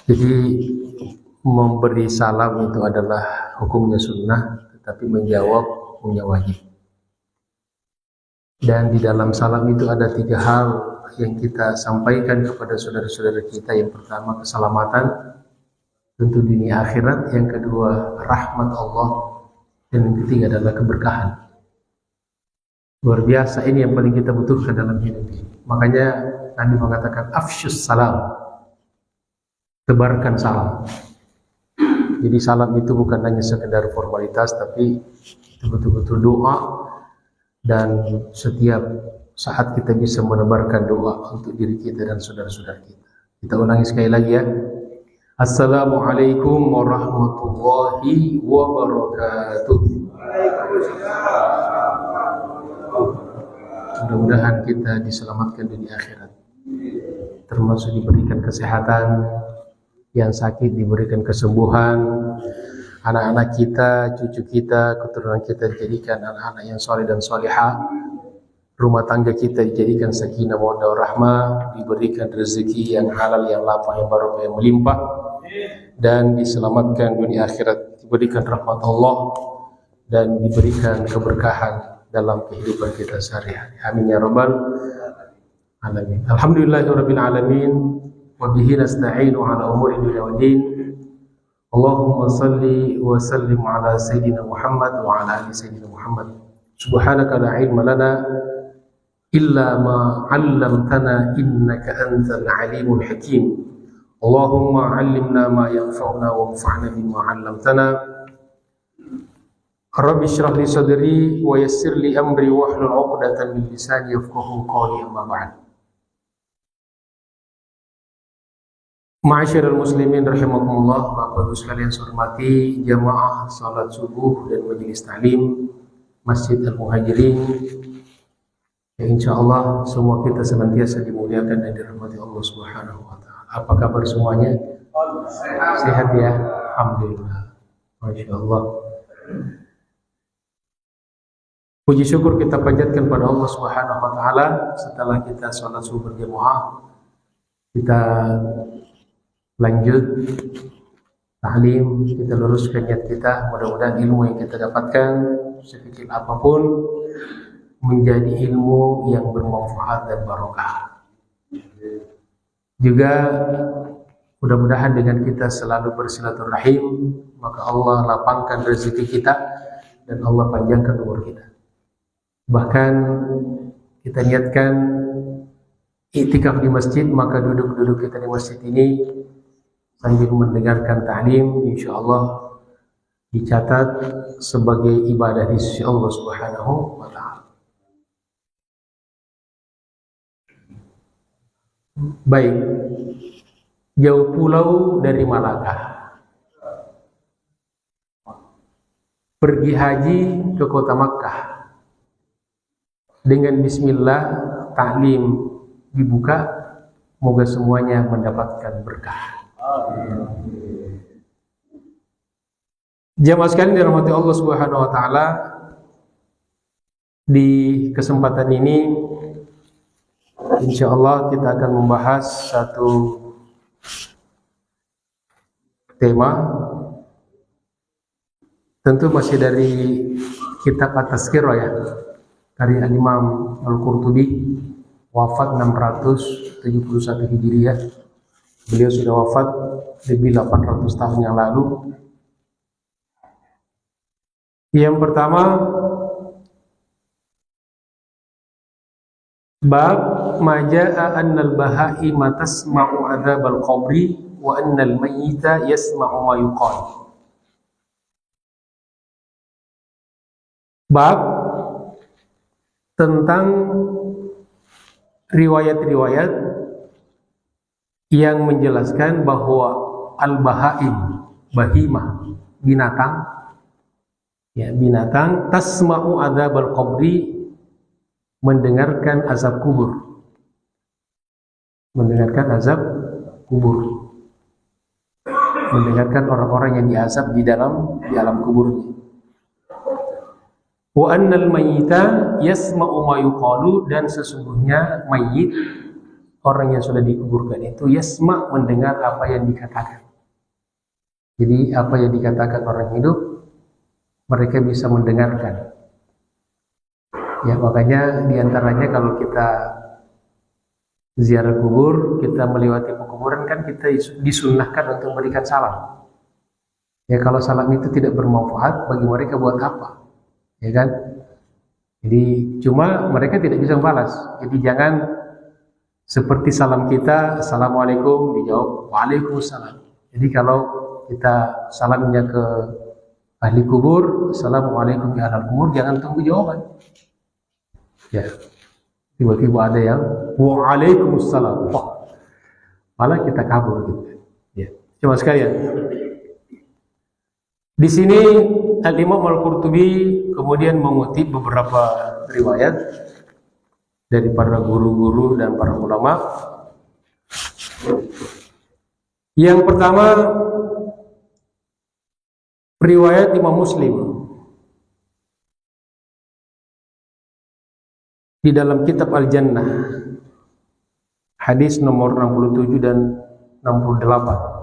Jadi memberi salam itu adalah hukumnya sunnah, tetapi menjawab hukumnya wajib. Dan di dalam salam itu ada 3 hal yang kita sampaikan kepada saudara-saudara kita. Yang pertama keselamatan, tentu dunia akhirat. Yang kedua rahmat Allah. Dan yang ketiga adalah keberkahan. Luar biasa, ini yang paling kita butuhkan dalam hidup ini. Makanya Nabi mengatakan afsyus salam, tebarkan salam. Jadi salam itu bukan hanya sekedar formalitas, tapi itu betul-betul doa. Dan setiap saat kita bisa menebarkan doa untuk diri kita dan saudara-saudara kita. Kita ulangi sekali lagi ya. Assalamualaikum warahmatullahi wabarakatuh. Mudah-mudahan kita diselamatkan dunia akhirat, termasuk diberikan kesehatan, yang sakit diberikan kesembuhan, anak-anak kita, cucu kita, keturunan kita dijadikan anak-anak yang soleh dan solehah, rumah tangga kita dijadikan sakinah mawaddah warahmah, diberikan rezeki yang halal, yang lapang, yang barokah, yang melimpah, dan diselamatkan dunia akhirat, diberikan rahmat Allah dan diberikan keberkahan dalam kehidupan kita sehari-hari. Amin ya rabbal alamin. Alhamdulillahirabbil alamin. Wa bihi nasta'inu ala umuri dunya waddin. Allahumma salli wa sallim ala sayyidina Muhammad wa ala ali sayyidina Muhammad. Subhanaka la ilma lana illa ma 'allamtana innaka antal alimul hakim. Allahumma 'allimna ma yanfa'una wa anfa'na bima 'allamtana. Rabbi shrah li sadri wa yassir li amri wahlul 'uqdatam min lisani yafqahu qawli, amma ba'd. Ma'asyiral muslimin rahimakumullah, Bapak Ibu sekalian saya hormati jamaah salat subuh dan majelis taklim Masjid Al-Muhajirin. Ya, insyaallah semua kita senantiasa dimuliakan dan dirahmati Allah Subhanahu wa taala. Apa kabar semuanya? Sehat ya? Alhamdulillah. Masyaallah. Puji syukur kita panjatkan pada Allah Subhanahu wa taala. Setelah kita salat subuh berjamaah, kita lanjut taklim, kita luruskan niat kita. Mudah-mudahan ilmu yang kita dapatkan sekecil apapun menjadi ilmu yang bermanfaat dan barokah. Juga mudah-mudahan dengan kita selalu bersilaturahim, maka Allah lapangkan rezeki kita dan Allah panjangkan umur kita. Bahkan kita niatkan iktikaf di masjid, maka duduk-duduk kita di masjid ini sambil mendengarkan ta'lim, insyaallah dicatat sebagai ibadah di sisi Allah Subhanahu wa taala. Baik, jauh pulau dari Malaka, pergi haji ke kota Makkah. Dengan bismillah ta'lim dibuka, semoga semuanya mendapatkan berkah. Jamaah sekalian dirahmati Allah Subhanahu wa taala, di kesempatan ini insyaallah kita akan membahas satu tema, tentu masih dari kitab At-Tazkirah ya, dari Al-Imam Al-Qurtubi, wafat 671 Hijriah. Beliau sudah wafat lebih 800 tahun yang lalu. Yang pertama, bab majaa annal bahaima tasma'u adzabal qabri wa annal mayyita yasma'u ma yuqal. Bab tentang riwayat-riwayat yang menjelaskan bahwa al-bahaim, bahimah, binatang, ya binatang, tasma'u adzabal qabri, mendengarkan azab kubur, mendengarkan azab kubur, mendengarkan orang-orang yang diazab di alam kuburnya. Wa annal mayyita yasma'u ma yuqalu, dan sesungguhnya mayit, orang yang sudah dikuburkan itu yasma, mendengar apa yang dikatakan. Jadi apa yang dikatakan orang hidup mereka bisa mendengarkan. Ya, makanya diantaranya kalau kita ziarah kubur, kita melewati kuburan kan kita disunnahkan untuk memberikan salam. Ya, kalau salam itu tidak bermanfaat, bagi mereka buat apa? Ya kan? Jadi cuma mereka tidak bisa membalas. Jadi jangan seperti salam kita, assalamualaikum, dijawab waalaikumsalam. Jadi kalau kita salamnya ke ahli kubur, assalamualaikum ya ahli kubur, jangan tunggu jawaban. Ya, tiba-tiba ada yang waalaikumsalam, wah, malah kita kabur gitu. Ya, cuma sekalian. Di sini Al-Imam Al-Qurtubi kemudian mengutip beberapa riwayat dari para guru-guru dan para ulama. Yang pertama, riwayat Imam Muslim di dalam kitab Al-Jannah, hadis nomor 67 dan 68.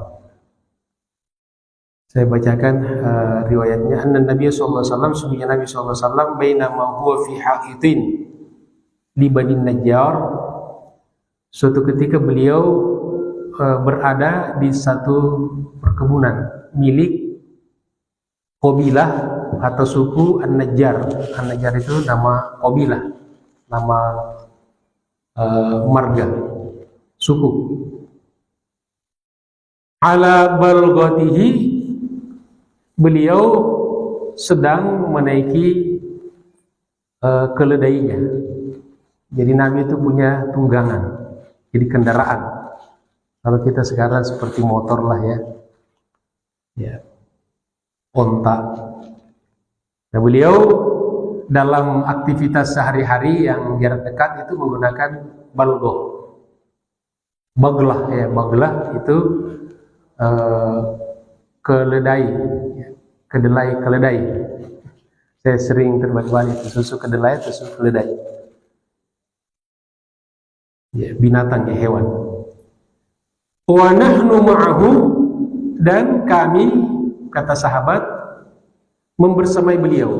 Saya bacakan riwayatnya. Anna Nabi sallallahu alaihi wasallam, sungguhnya Nabi sallallahu alaihi wasallam, bainama huwa fi ha'itin li Bani Najjar, suatu ketika beliau berada di satu perkebunan milik kabilah atau suku An-Najjar. An-Najjar itu nama kabilah, nama marga, suku. Ala balghatihi, beliau sedang menaiki keledainya. Jadi Nabi itu punya tunggangan, jadi kendaraan. Kalau kita sekarang seperti motor lah ya, ya, onta. Nah, beliau dalam aktivitas sehari-hari yang jarak dekat itu menggunakan balgoh, baglah ya, baglah itu keledai, keledai. Saya sering terbalik-balik, susu kedelai, susu keledai. Ya, binatang ya, hewan. Wa nahnu ma'ahu, dan kami, kata sahabat, membersamai beliau,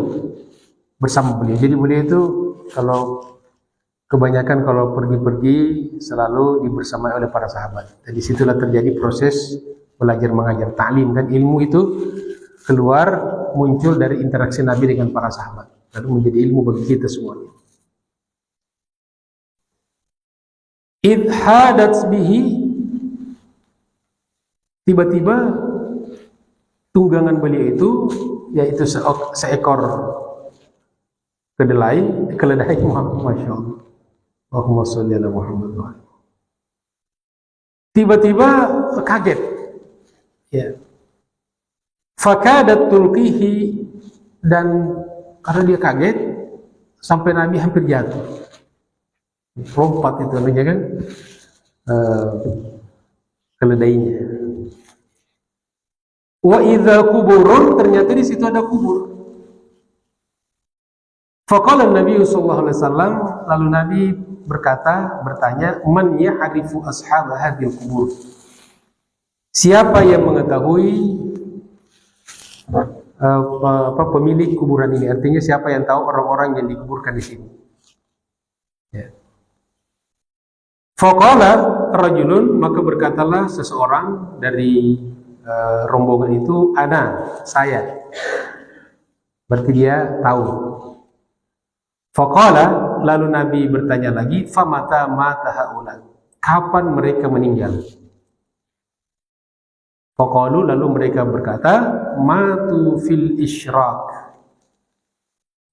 bersama beliau. Jadi beliau itu kalau kebanyakan kalau pergi-pergi selalu dibersamai oleh para sahabat. Dan disitulah terjadi proses belajar mengajar, ta'lim, kan ilmu itu keluar muncul dari interaksi Nabi dengan para sahabat, lalu menjadi ilmu bagi kita semuanya. Idh hadat bihi, tiba-tiba tunggangan beliau itu, yaitu seekor keledai, masya Allah, Allahumma sholli ala Muhammad. Tiba-tiba kaget, ya, fakadat tulqihi, dan karena dia kaget sampai Nabi hampir jatuh, lompat itu namanya kan, keledainya. Wa idza kuburun, ternyata di situ ada kubur. Faqala Nabi sallallahu alaihi wasallam, lalu Nabi bertanya, man ya'rifu ashab hadhil kubur, siapa yang mengetahui pemilik kuburan ini? Artinya siapa yang tahu orang-orang yang dikuburkan di sini? Ya. Faqala rajulun, maka berkatalah seseorang dari rombongan itu, ana, saya. Berarti dia tahu. Faqala, lalu Nabi bertanya lagi, famata mata haula, kapan mereka meninggal? Faqalu, lalu mereka berkata, matu fil isyraq,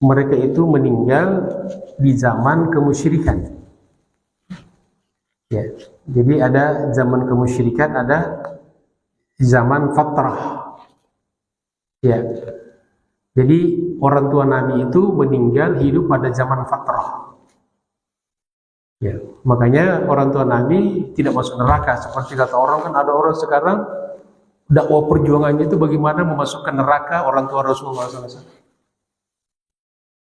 mereka itu meninggal di zaman kemusyrikan. Ya, jadi ada zaman kemusyrikan, ada zaman fatrah. Ya, jadi orang tua Nabi itu meninggal hidup pada zaman fatrah. Ya, makanya orang tua Nabi tidak masuk neraka. Seperti kata orang, kan ada orang sekarang dakwah perjuangannya itu bagaimana memasukkan neraka orang tua Rasulullah SAW.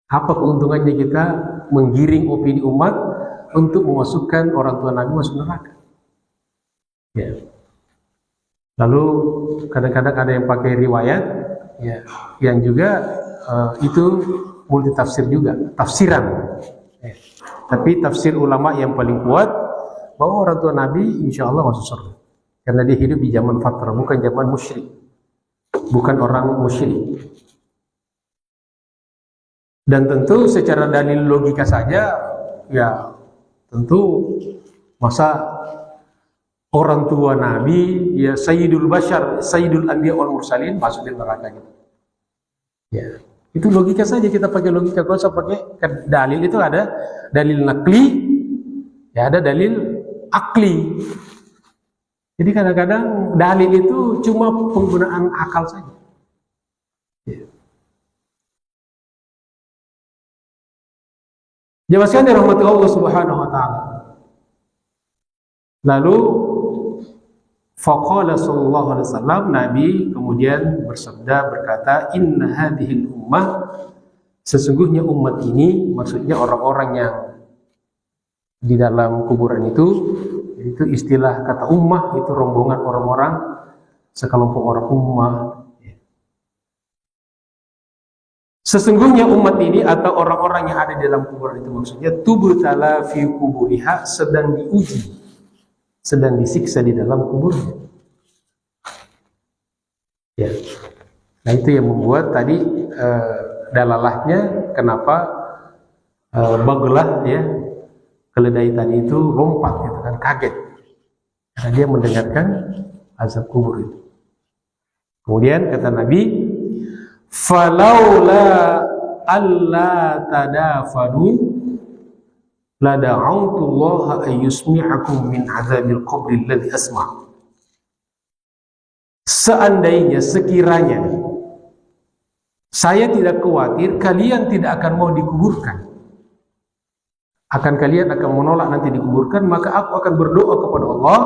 Apa keuntungannya kita menggiring opini umat untuk memasukkan orang tua Nabi masuk neraka. Ya. Lalu kadang-kadang ada yang pakai riwayat, ya, yang juga itu multi tafsir juga, tafsiran. Ya. Tapi tafsir ulama yang paling kuat bahwa orang tua Nabi insya Allah masuk surga, karena dia hidup di zaman fatrah, bukan zaman musyrik, bukan orang musyrik. Dan tentu secara dalil logika saja, ya tentu masa orang tua Nabi, ya Sayyidul Bashar, Sayyidul Anbiya wal Mursalin masuk di neraka gitu. Ya, itu logika saja, kita pakai logika. Kalau saya pakai dalil itu ada dalil nakli, ya ada dalil akli. Jadi kadang-kadang dalil itu cuma penggunaan akal saja. Ya. Jelaskan dirahmati Allah Subhanahu wa taala. Lalu faqala sallallahu alaihi wasallam, Nabi kemudian bersabda, berkata, inna hadhil ummah, sesungguhnya umat ini, maksudnya orang-orang yang di dalam kuburan itu istilah kata ummah itu rombongan orang-orang, sekelompok orang ummah. Sesungguhnya umat ini atau orang-orang yang ada di dalam kuburan itu, maksudnya tubtala fi kuburiha, sedang diuji, sedang disiksa di dalam kuburnya. Ya. Nah itu yang membuat tadi dalalahnya kenapa Baglah, ya, keledai tadi itu lompat gitu kan, kaget karena dia mendengarkan azab kubur itu. Kemudian kata Nabi, falaula alla tadafadu la da'autullaha ayyusmi'akum min azabil qabri alladhi asma'. Seandainya, sekiranya saya tidak khawatir kalian tidak akan mau dikuburkan, kalian akan menolak nanti dikuburkan, maka aku akan berdoa kepada Allah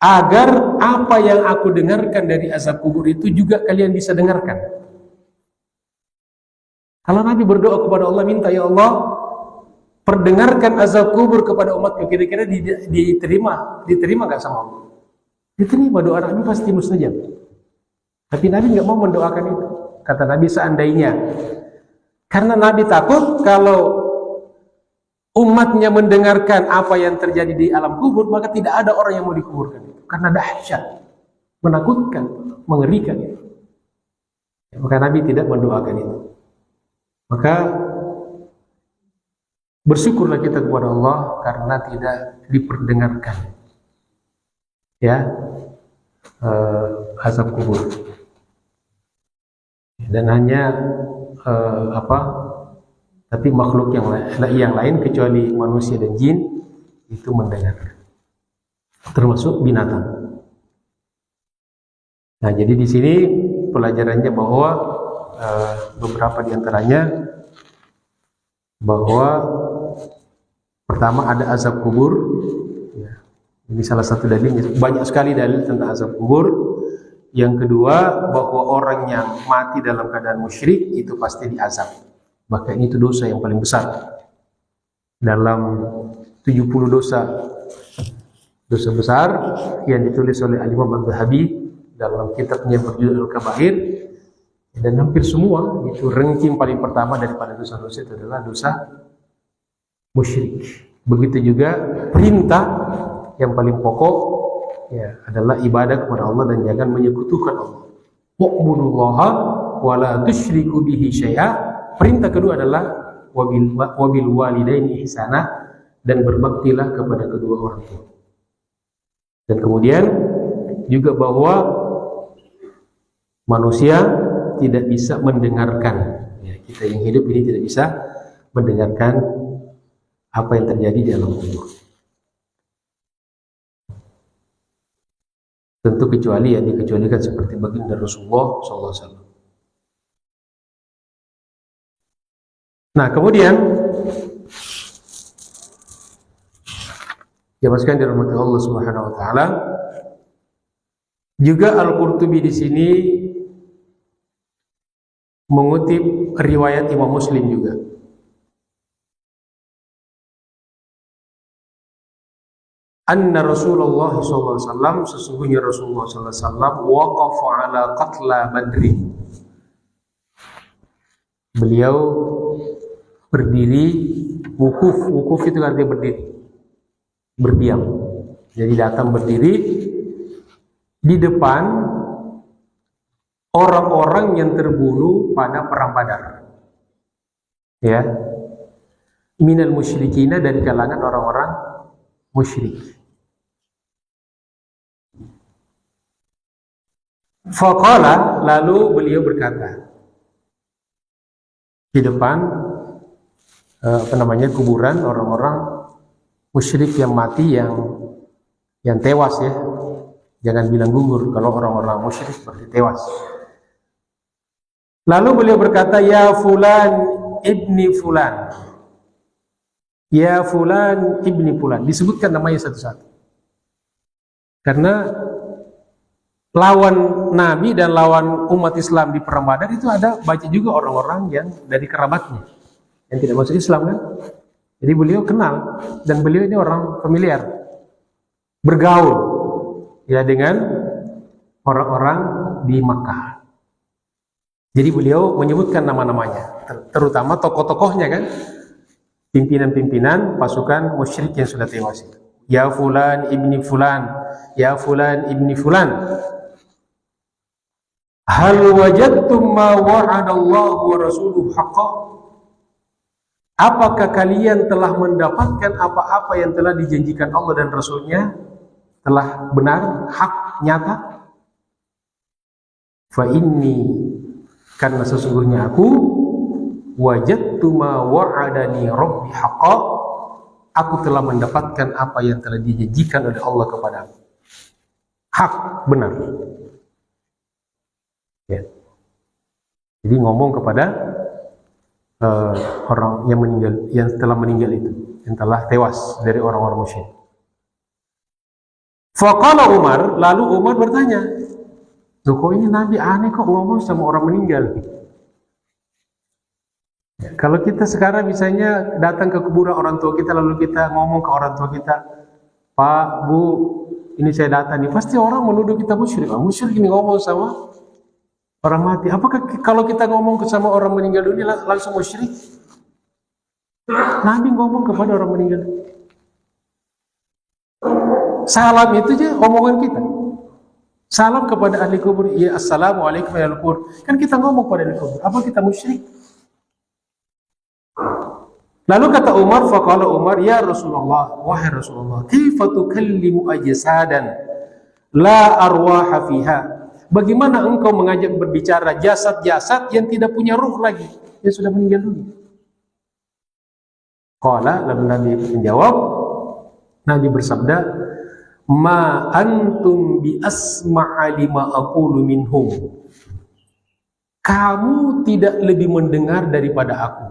agar apa yang aku dengarkan dari azab kubur itu juga kalian bisa dengarkan. Kalau Nabi berdoa kepada Allah, minta, ya Allah, perdengarkan azab kubur kepada umatku, kira-kira diterima nggak sama Allah? Diterima, doa Nabi pasti mustajab. Tapi Nabi nggak mau mendoakan itu. Kata Nabi, seandainya, karena Nabi takut kalau umatnya mendengarkan apa yang terjadi di alam kubur, maka tidak ada orang yang mau dikuburkan itu, karena dahsyat, menakutkan, mengerikan itu. Maka Nabi tidak mendoakan itu. Maka bersyukurlah kita kepada Allah karena tidak diperdengarkan, ya, azab kubur, dan hanya tapi makhluk yang lain kecuali manusia dan jin itu mendengar, termasuk binatang. Nah, jadi di sini pelajarannya bahwa beberapa diantaranya, bahwa pertama ada azab kubur, ya, ini salah satu dalilnya, banyak sekali dalil tentang azab kubur. Yang kedua, bahwa orang yang mati dalam keadaan musyrik itu pasti diazab. Bahkan itu dosa yang paling besar dalam 70 dosa besar yang ditulis oleh Al-Imam Al-Zahabi dalam kitabnya berjudul Al-Kabair, dan hampir semua itu ranking paling pertama daripada dosa-dosa itu adalah dosa musyrik. Begitu juga perintah yang paling pokok, ya, adalah ibadah kepada Allah dan jangan menyekutukan Allah. Wa'budullaha wa la tusyriku bihi syai'a. Perintah kedua adalah wabil walidaini ihsana, dan berbaktilah kepada kedua orang tua. Dan kemudian juga bahwa manusia tidak bisa mendengarkan, ya, kita yang hidup ini tidak bisa mendengarkan apa yang terjadi di alam kubur. Tentu kecuali yang dikecualikan seperti baginda Rasulullah SAW. Nah, kemudian jelaskan dirahmati Allah Subhanahu wa taala, juga Al-Qurtubi di sini mengutip riwayat Imam Muslim juga. anna Rasulullah SAW, sesungguhnya Rasulullah SAW waqafa ala qatla Badri. Beliau berdiri, wukuf itu artinya berdiri, berdiam. Jadi datang berdiri di depan orang-orang yang terbunuh pada perang Badar. Ya. Minal musyrikina, dari kalangan orang-orang musyrik. Faqala, lalu beliau berkata di depan kuburan orang-orang musyrik yang mati, yang tewas ya. Jangan bilang gugur, kalau orang-orang musyrik seperti tewas. Lalu beliau berkata, ya fulan ibni fulan. Ya fulan ibni fulan. Disebutkan namanya satu-satu. Karena lawan Nabi dan lawan umat Islam di perang Badar itu ada banyak juga orang-orang yang dari kerabatnya yang tidak masuk Islam kan. Jadi beliau kenal, dan beliau ini orang familiar, bergaul ya dengan orang-orang di Makkah. Jadi beliau menyebutkan nama-namanya, terutama tokoh-tokohnya kan, pimpinan-pimpinan pasukan musyrik yang sudah tewas itu. Ya fulan ibni fulan, ya fulan ibni fulan. Hal wajadtum ma wa'adallahu wa rasuluhu haqqa? Apakah kalian telah mendapatkan apa-apa yang telah dijanjikan Allah dan Rasulnya telah benar, hak, nyata? Fa inni, karena sesungguhnya aku, wajadtu ma wa'adani rabbi haqqa, aku telah mendapatkan apa yang telah dijanjikan oleh Allah kepadaku. Hak, benar. Ya. Jadi ngomong kepada orang yang meninggal, yang telah meninggal itu, yang telah tewas dari orang-orang musyrik. Faqala Umar, lalu Umar bertanya, "Loh, kok ini Nabi aneh kok ngomong sama orang meninggal?" Ya, kalau kita sekarang misalnya datang ke kuburan orang tua kita, lalu kita ngomong ke orang tua kita, "Pak, Bu, ini saya datang nih," pasti orang menuduh kita musyrik. Musyrik ini ngomong sama orang mati. Apakah kalau kita ngomong sama orang meninggal dunia langsung musyrik? Nabi ngomong kepada orang meninggal. Salam itu aja omongan kita. Salam kepada ahli kubur, ya assalamualaikum ya ahli kubur. Kan kita ngomong kepada ahli kubur. Apa kita musyrik? Lalu kata Umar, faqala Umar, ya Rasulullah, wahai Rasulullah, kaifa tukallimu ajsadan la arwaha fiha? Bagaimana engkau mengajak berbicara jasad-jasad yang tidak punya ruh lagi, yang sudah meninggal dunia? Qala, lalu Nabi menjawab, Nabi bersabda, ma antum bi asma'a lima aqulu minhum. Kamu tidak lebih mendengar daripada aku.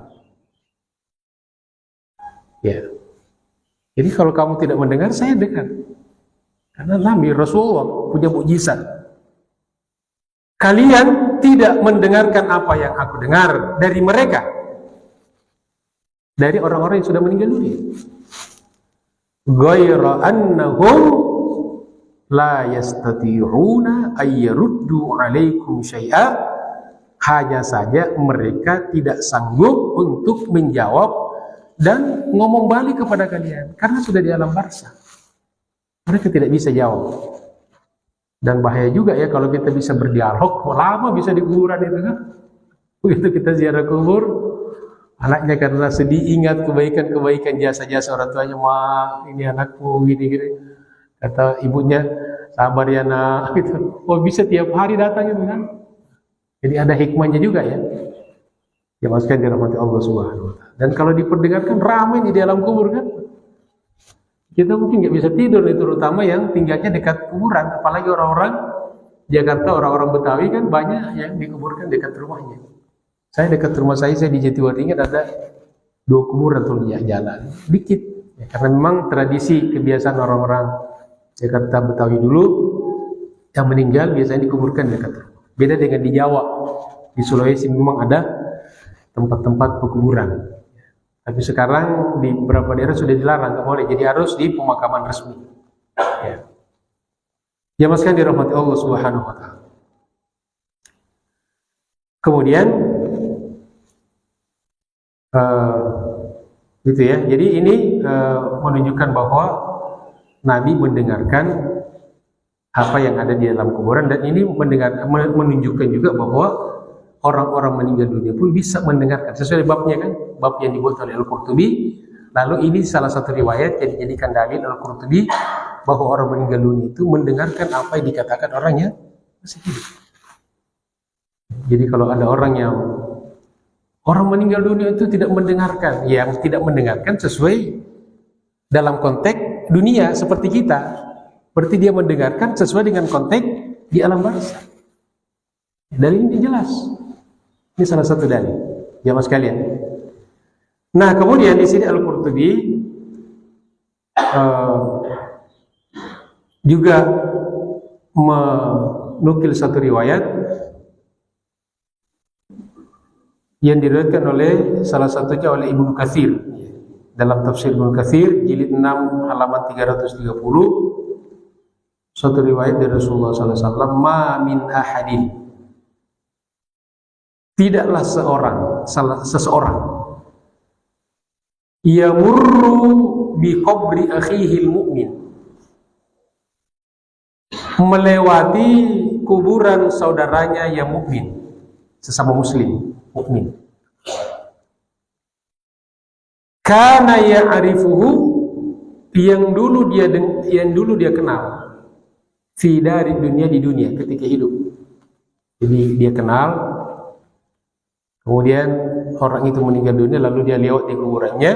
Ya. Jadi kalau kamu tidak mendengar, saya dengar. Karena Nabi Rasulullah punya mukjizat. Kalian tidak mendengarkan apa yang aku dengar dari mereka, dari orang-orang yang sudah meninggal dunia. Ghaira annahum la yastati'una ay yaruddu 'alaikum syai'a. Hanya saja mereka tidak sanggup untuk menjawab dan ngomong balik kepada kalian karena sudah di alam barzakh. Mereka tidak bisa jawab. Dan bahaya juga ya kalau kita bisa berdialog, lama bisa di kuburan itu kan. Begitu kita ziarah kubur, anaknya karena sedih ingat kebaikan-kebaikan jasa-jasa orang tuanya, "Ma, ini anakku gini-gini." Kata ibunya, "Sabar ya nak." Gitu. Oh, bisa tiap hari datang itu kan. Jadi ada hikmahnya juga ya. Ya maksudnya dirahmati Allah Subhanahu wa taala. Dan kalau diperdengarkan ramai di dalam kubur kan. Kita mungkin nggak bisa tidur nih, terutama yang tinggalnya dekat kuburan, apalagi orang-orang Jakarta, orang-orang Betawi kan banyak yang dikuburkan dekat rumahnya. Saya dekat rumah saya di Jatiwaringin ada 2 kuburan tuh di jalan, dikit. Ya, karena memang tradisi kebiasaan orang-orang Jakarta Betawi dulu yang meninggal biasanya dikuburkan dekat rumah. Beda dengan di Jawa, di Sulawesi memang ada tempat-tempat pekuburan. Tapi sekarang di beberapa daerah sudah dilarang, nggak boleh. Jadi harus di pemakaman resmi. Ya. Jamaah sekalian dirahmati Allah Subhanahu wa taala. Kemudian gitu ya. Jadi ini menunjukkan bahwa Nabi mendengarkan apa yang ada di dalam kuburan, dan ini menunjukkan juga bahwa orang-orang meninggal dunia pun bisa mendengarkan sesuai babnya kan, bab yang dibuat oleh Al-Qurtubi. Lalu ini salah satu riwayat yang dijadikan dalil Al-Qurtubi bahwa orang meninggal dunia itu mendengarkan apa yang dikatakan orangnya masih hidup. Jadi kalau ada orang meninggal dunia itu tidak mendengarkan, yang tidak mendengarkan sesuai dalam konteks dunia seperti kita, berarti dia mendengarkan sesuai dengan konteks di alam barzakh. Dalil ini jelas. Ini salah satu dalil, jamaah sekalian. Nah, kemudian di sini Al-Qurtubi juga menukil satu riwayat yang diriwayatkan oleh salah satunya oleh Ibnu Katsir dalam tafsir Ibnu Katsir jilid 6 halaman 330, suatu riwayat dari Rasulullah SAW, ma min ahadin, tidaklah seseorang yamurru bi qabri akhihi al-mu'min, melewati kuburan saudaranya yang mukmin, sesama muslim mukmin, kana ya'rifuhu, yang dulu dia kenal, fi dari dunia, di dunia ketika hidup. Jadi dia kenal, kemudian orang itu meninggal dunia, lalu dia lewat di kuburannya,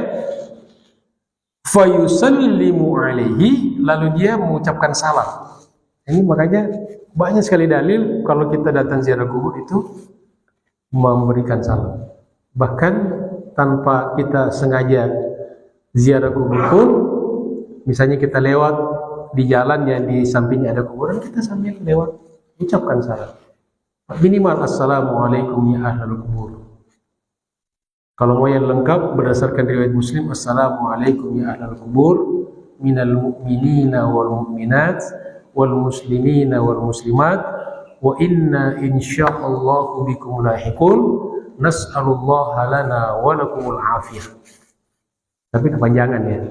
fayusallimu alaihi, lalu dia mengucapkan salam. Ini makanya banyak sekali dalil kalau kita datang ziarah kubur itu memberikan salam. Bahkan tanpa kita sengaja ziarah kubur pun, misalnya kita lewat di jalan yang di sampingnya ada kuburan, kita sambil lewat ucapkan salam. Minimal assalamualaikum ya ahlul kubur. Kalau mau yang lengkap berdasarkan riwayat Muslim, assalamualaikum ya ahlul kubur minal mu'minina wal mu'minat wal muslimina wal muslimat wa inna insyaallahu bikum lahiqun nas'alullaha lana wa lakumul afiyah. Tapi kepanjangan ya,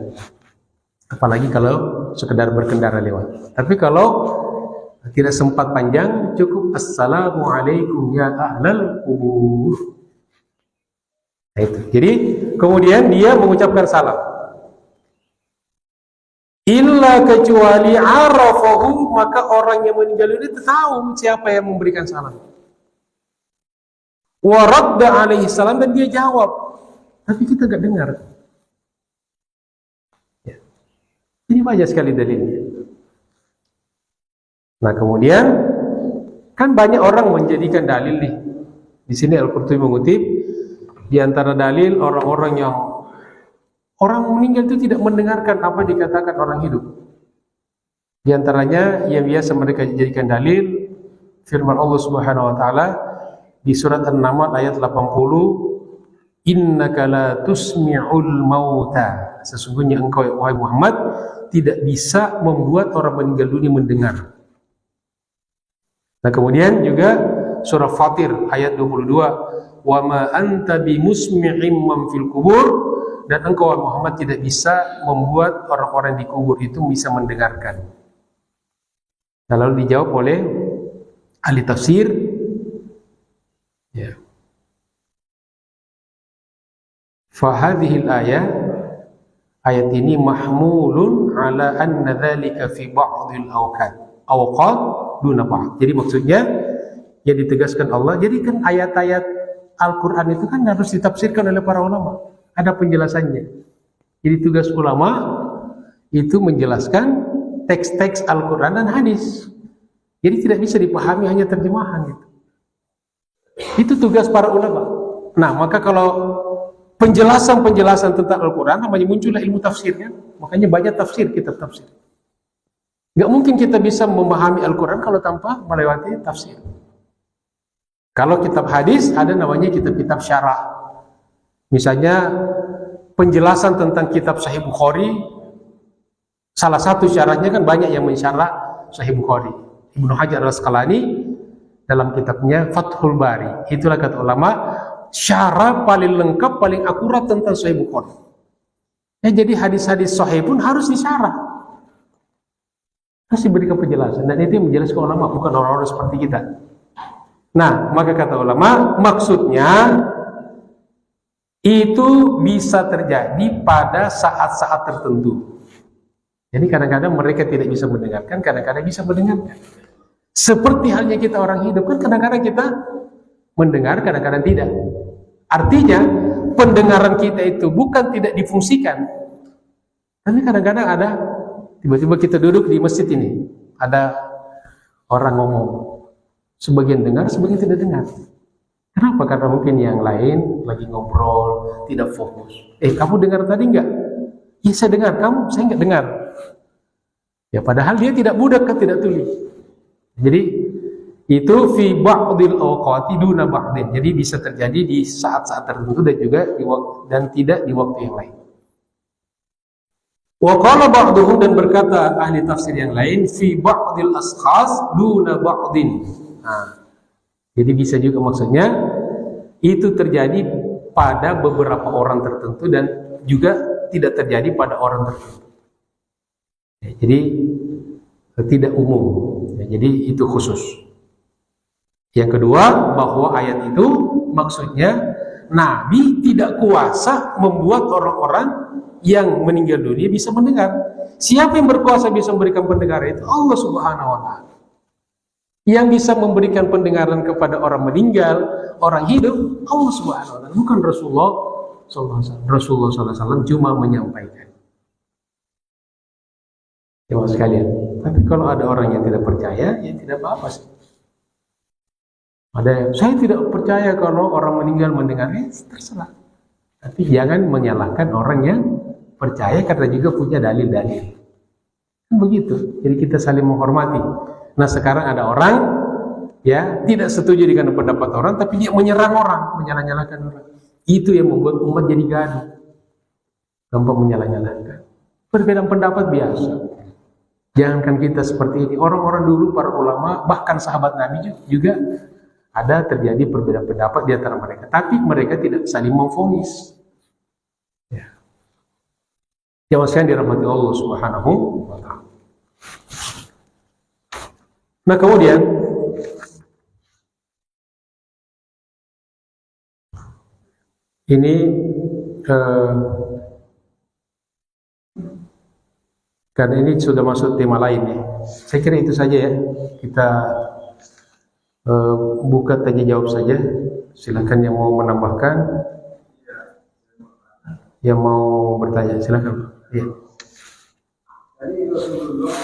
apalagi kalau sekedar berkendara lewat. Tapi kalau tidak sempat panjang, cukup assalamualaikum ya ahlal kubur. Nah itu. Jadi kemudian dia mengucapkan salam. Illa kecuali arafahu, maka orang yang meninggal dunia tahu siapa yang memberikan salam. Wa radda alaihi salam, dan dia jawab, tapi kita enggak dengar. Ya. Ini banyak sekali dalilnya. Nah, kemudian kan banyak orang menjadikan dalil nih. Di sini Al-Qurtubi mengutip di antara dalil orang-orang yang orang meninggal itu tidak mendengarkan apa dikatakan orang hidup. Di antaranya yang biasa mereka jadikan dalil firman Allah Subhanahu wa taala di surat An-Naml ayat 80, innaka la tusmi'ul mauta, sesungguhnya engkau wahai Muhammad tidak bisa membuat orang meninggal dunia mendengar. Nah, kemudian juga surah Fatir ayat 22, wa ma anta bimusmi'im man fil kubur, dan engkau Muhammad tidak bisa membuat orang-orang di kubur itu bisa mendengarkan. Nah, lalu dijawab oleh ahli tafsir, ya, fa hadhil ayat ini mahmulun ala anna dzalika fi ba'dil awqat duna ba'd. Jadi maksudnya yang ditegaskan Allah, jadi kan ayat-ayat Al-Quran itu kan harus ditafsirkan oleh para ulama, ada penjelasannya. Jadi tugas ulama itu menjelaskan teks-teks Al-Quran dan hadis. Jadi tidak bisa dipahami hanya terjemahan gitu. Itu tugas para ulama. Nah, maka kalau penjelasan tentang Al-Quran, namanya muncullah ilmu tafsirnya. Makanya banyak tafsir, kitab tafsir. Gak mungkin kita bisa memahami Al-Quran kalau tanpa melewati tafsir. Kalau kitab hadis ada namanya kitab-kitab syarah. Misalnya penjelasan tentang kitab Sahih Bukhari Salah satu syaratnya kan banyak yang mensyarah Sahih Bukhari. Ibnu Hajar Al-Asqalani dalam kitabnya Fathul Bari, itulah kata ulama, syarah paling lengkap, paling akurat tentang Sahih Bukhari. Ya, jadi hadis-hadis Sahih pun harus disyarah, harus diberikan penjelasan, dan itu yang menjelaskan ulama, bukan orang-orang seperti kita. Nah, maka kata ulama, maksudnya itu bisa terjadi pada saat-saat tertentu. Jadi kadang-kadang mereka tidak bisa mendengarkan, kadang-kadang bisa mendengarkan. Seperti halnya kita orang hidup, kan kadang-kadang kita mendengar, kadang-kadang tidak. Artinya pendengaran kita itu bukan tidak difungsikan, tapi kadang-kadang ada, tiba-tiba kita duduk di masjid ini, ada orang ngomong, sebagian dengar, sebagian tidak dengar. Kenapa? Karena mungkin yang lain lagi ngobrol, tidak fokus. Kamu dengar tadi enggak? Ya saya dengar, saya enggak dengar. Ya padahal dia tidak budak, kan tidak tuli. Jadi itu fi ba'dil awqati duna ba'din. Jadi bisa terjadi di saat-saat tertentu dan juga dan tidak di waktu yang lain. Wa qala ba'duhum, dan berkata ahli tafsir yang lain, fi ba'dil ashkhas duna ba'din. Nah, jadi bisa juga maksudnya itu terjadi pada beberapa orang tertentu dan juga tidak terjadi pada orang tertentu. Ya, jadi tidak umum. Ya, jadi itu khusus. Yang kedua, bahwa ayat itu maksudnya Nabi tidak kuasa membuat orang-orang yang meninggal dunia bisa mendengar. Siapa yang berkuasa bisa memberikan pendengaran itu? Allah Subhanahu wa Ta'ala. Yang bisa memberikan pendengaran kepada orang meninggal, orang hidup, Allah Subhanahu wa Ta'ala, bukan Rasulullah SAW. Rasulullah SAW cuma menyampaikan. Jemaah sekalian, tapi kalau ada orang yang tidak percaya, ya tidak apa-apa sih. Saya tidak percaya kalau orang meninggal mendengarnya, terserah. Tapi jangan menyalahkan orang yang percaya karena juga punya dalil-dalil. Kan begitu. Jadi kita saling menghormati. Nah sekarang ada orang ya tidak setuju dengan pendapat orang, tapi dia menyerang orang, menyalah-nyalahkan orang. Itu yang membuat umat jadi gaduh, gampang menyalah-nyalahkan. Perbedaan pendapat biasa. Jangankan kita seperti ini, orang-orang dulu, para ulama, bahkan sahabat Nabi juga ada terjadi perbedaan pendapat di antara mereka, tapi mereka tidak saling memvonis. Ya. Yang sekalian dirahmati Allah Subhanahu wa Ta'ala. Nah kemudian ini karena ini sudah masuk tema lain ya. Saya kira itu saja ya. Kita buka tanya jawab saja. Silakan yang mau menambahkan, yang mau bertanya silakan. Ya. Jadi Rasulullah